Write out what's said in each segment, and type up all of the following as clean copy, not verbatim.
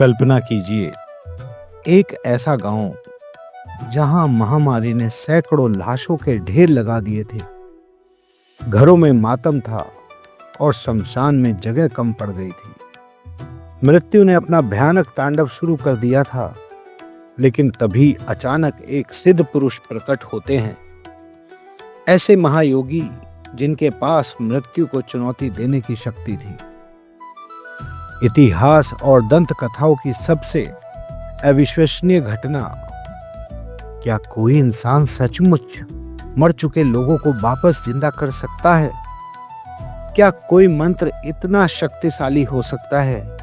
कल्पना कीजिए, एक ऐसा गांव जहां महामारी ने सैकड़ों लाशों के ढेर लगा दिए थे। घरों में मातम था और शमशान में जगह कम पड़ गई थी। मृत्यु ने अपना भयानक तांडव शुरू कर दिया था, लेकिन तभी अचानक एक सिद्ध पुरुष प्रकट होते हैं। ऐसे महायोगी जिनके पास मृत्यु को चुनौती देने की शक्ति थी। इतिहास और दंत कथाओं की सबसे अविश्वसनीय घटना, क्या कोई इंसान सचमुच मर चुके लोगों को वापस जिंदा कर सकता है? क्या कोई मंत्र इतना शक्तिशाली हो सकता है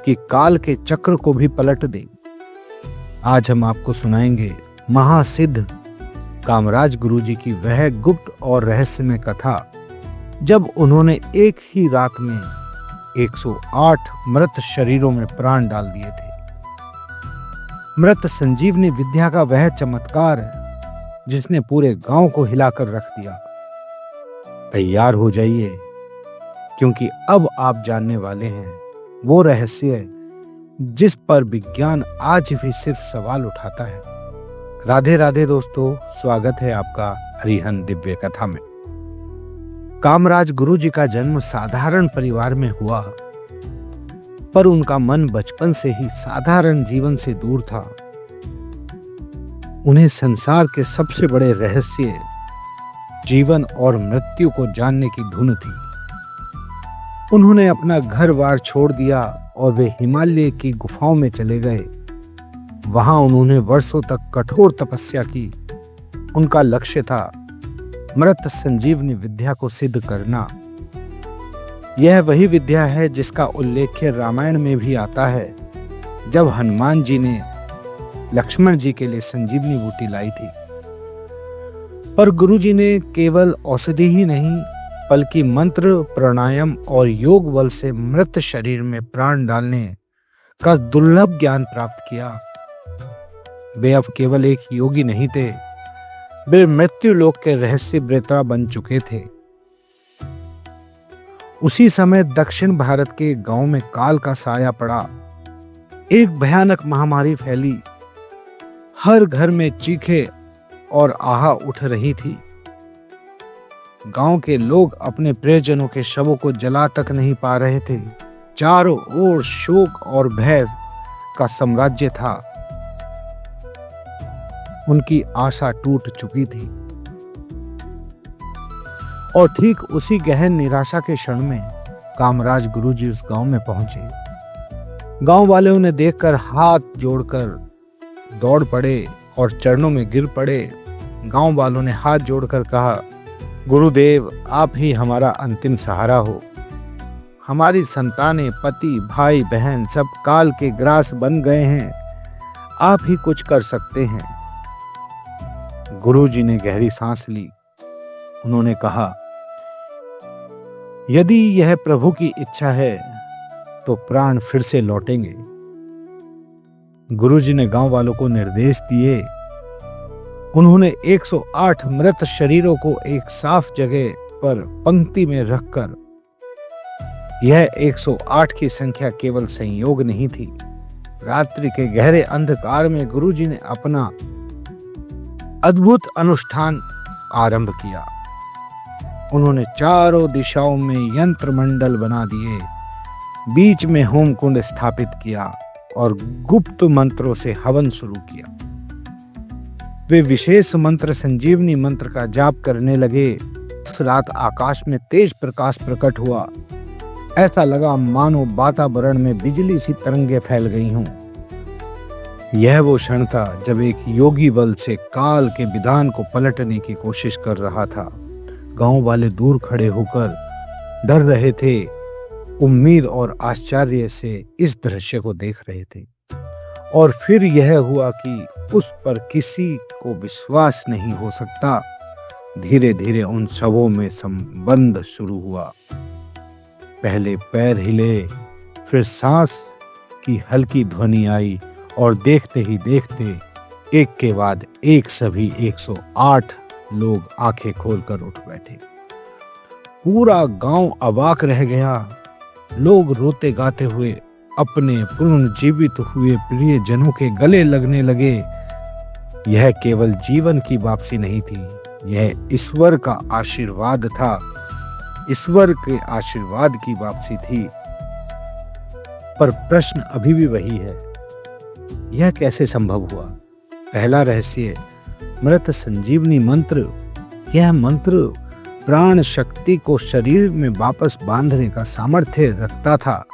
कि काल के चक्र को भी पलट दे? आज हम आपको सुनाएंगे महासिद्ध कामराज गुरुजी की वह गुप्त और रहस्यमय कथा, जब उन्होंने एक ही रात में 108 मृत शरीरों में प्राण डाल दिए थे। मृत संजीवनी विद्या का वह चमत्कार जिसने पूरे गांव को हिलाकर रख दिया। तैयार हो जाइए, क्योंकि अब आप जानने वाले हैं वो रहस्य जिस पर विज्ञान आज भी सिर्फ सवाल उठाता है। राधे राधे दोस्तों, स्वागत है आपका हरिहन दिव्य कथा में। कामराज गुरुजी का जन्म साधारण परिवार में हुआ, पर उनका मन बचपन से ही साधारण जीवन से दूर था। उन्हें संसार के सबसे बड़े रहस्य, जीवन और मृत्यु को जानने की धुन थी। उन्होंने अपना घर-बार छोड़ दिया और वे हिमालय की गुफाओं में चले गए। वहां उन्होंने वर्षों तक कठोर तपस्या की। उनका लक्ष्य था मृत संजीवनी विद्या को सिद्ध करना। यह वही विद्या है जिसका उल्लेख रामायण में भी आता है, जब हनुमान जी ने लक्ष्मण जी के लिए संजीवनी बूटी लाई थी। पर गुरुजी ने केवल औषधि ही नहीं, बल्कि मंत्र, प्राणायाम और योग बल से मृत शरीर में प्राण डालने का दुर्लभ ज्ञान प्राप्त किया। वे अब केवल एक योगी नहीं थे, वे मृत्यु लोक के रहस्य वेता बन चुके थे। उसी समय दक्षिण भारत के गांव में काल का साया पड़ा। एक भयानक महामारी फैली। हर घर में चीखें और आह उठ रही थी। गांव के लोग अपने प्रियजनों के शवों को जला तक नहीं पा रहे थे। चारों ओर शोक और भय का साम्राज्य था। उनकी आशा टूट चुकी थी। और ठीक उसी गहन निराशा के क्षण में कामराज गुरुजी उस गांव में पहुंचे। गांव वाले उन्हें देखकर हाथ जोड़कर दौड़ पड़े और चरणों में गिर पड़े। गांव वालों ने हाथ जोड़कर कहा, गुरुदेव, आप ही हमारा अंतिम सहारा हो। हमारी संतानें, पति, भाई, बहन सब काल के ग्रास बन गए हैं। आप ही कुछ कर सकते हैं। गुरुजी ने गहरी सांस ली। उन्होंने कहा, यदि यह प्रभु की इच्छा है तो प्राण फिर से लौटेंगे। गुरुजी ने गांव वालों को निर्देश दिए। उन्होंने 108 मृत शरीरों को एक साफ जगह पर पंक्ति में रखकर, यह 108 की संख्या केवल संयोग नहीं थी। रात्रि के गहरे अंधकार में गुरुजी ने अपना अद्भुत अनुष्ठान आरंभ किया। उन्होंने चारों दिशाओं में यंत्र मंडल बना दिए, बीच में होम कुंड स्थापित किया और गुप्त मंत्रों से हवन शुरू किया। वे विशेष मंत्र, संजीवनी मंत्र का जाप करने लगे। उस रात आकाश में तेज प्रकाश प्रकट हुआ। ऐसा लगा मानो वातावरण में बिजली सी तरंगें फैल गई हों। यह वो क्षण था जब एक योगी बल से काल के विधान को पलटने की कोशिश कर रहा था। गांव वाले दूर खड़े होकर डर रहे थे, उम्मीद और आश्चर्य से इस दृश्य को देख रहे थे। और फिर यह हुआ कि उस पर किसी को विश्वास नहीं हो सकता। धीरे धीरे उन शवों में संबंध शुरू हुआ। पहले पैर हिले, फिर सांस की हल्की ध्वनि आई और देखते ही देखते एक के बाद एक सभी 108 लोग आंखें खोलकर उठ बैठे। पूरा गांव अवाक रह गया। लोग रोते गाते हुए अपने पुनर्जीवित हुए प्रियजनों के गले लगने लगे। यह केवल जीवन की वापसी नहीं थी, यह ईश्वर का आशीर्वाद था, ईश्वर के आशीर्वाद की वापसी थी। पर प्रश्न अभी भी वही है, यह कैसे संभव हुआ? पहला रहस्य, मृत संजीवनी मंत्र। यह मंत्र प्राण शक्ति को शरीर में वापस बांधने का सामर्थ्य रखता था।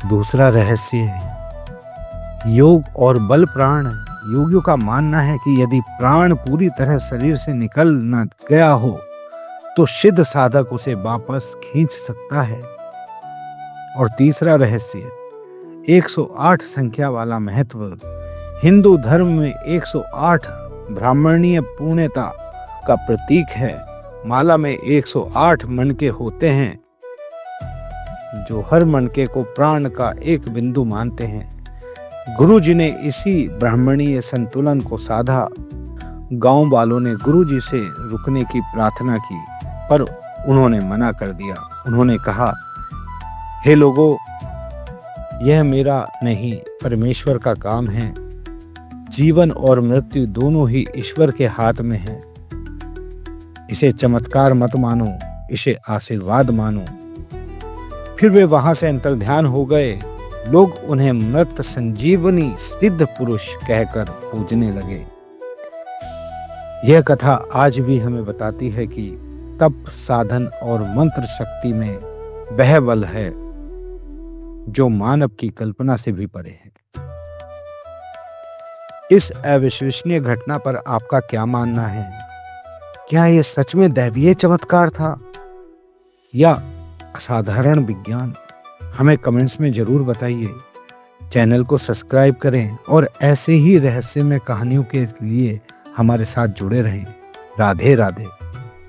दूसरा रहस्य, योग और बल प्राण। योगियों का मानना है कि यदि प्राण पूरी तरह शरीर से निकल न गया हो तो सिद्ध साधक उसे वापस खींच सकता है। और तीसरा रहस्य, 108 संख्या वाला महत्व। हिंदू धर्म में 108 ब्राह्मणीय पूर्णता का प्रतीक है। माला में 108 मनके होते हैं, जो हर मनके को प्राण का एक बिंदु मानते हैं। गुरु जी ने इसी ब्राह्मणीय संतुलन को साधा। गांव वालों ने गुरु जी से रुकने की प्रार्थना की, पर उन्होंने मना कर दिया। उन्होंने कहा, हे लोगों, यह मेरा नहीं, परमेश्वर का काम है। जीवन और मृत्यु दोनों ही ईश्वर के हाथ में है। इसे चमत्कार मत मानो, इसे आशीर्वाद मानो। फिर वे वहां से अंतर्ध्यान हो गए। लोग उन्हें मृत संजीवनी सिद्ध पुरुष कहकर पूजने लगे। यह कथा आज भी हमें बताती है कि तप, साधन और मंत्र शक्ति में वह बल है जो मानव की कल्पना से भी परे है। इस अविश्वसनीय घटना पर आपका क्या मानना है? क्या यह सच में दैवीय चमत्कार था या असाधारण विज्ञान? हमें कमेंट्स में जरूर बताइए। चैनल को सब्सक्राइब करें और ऐसे ही रहस्यमय कहानियों के लिए हमारे साथ जुड़े रहें। राधे राधे।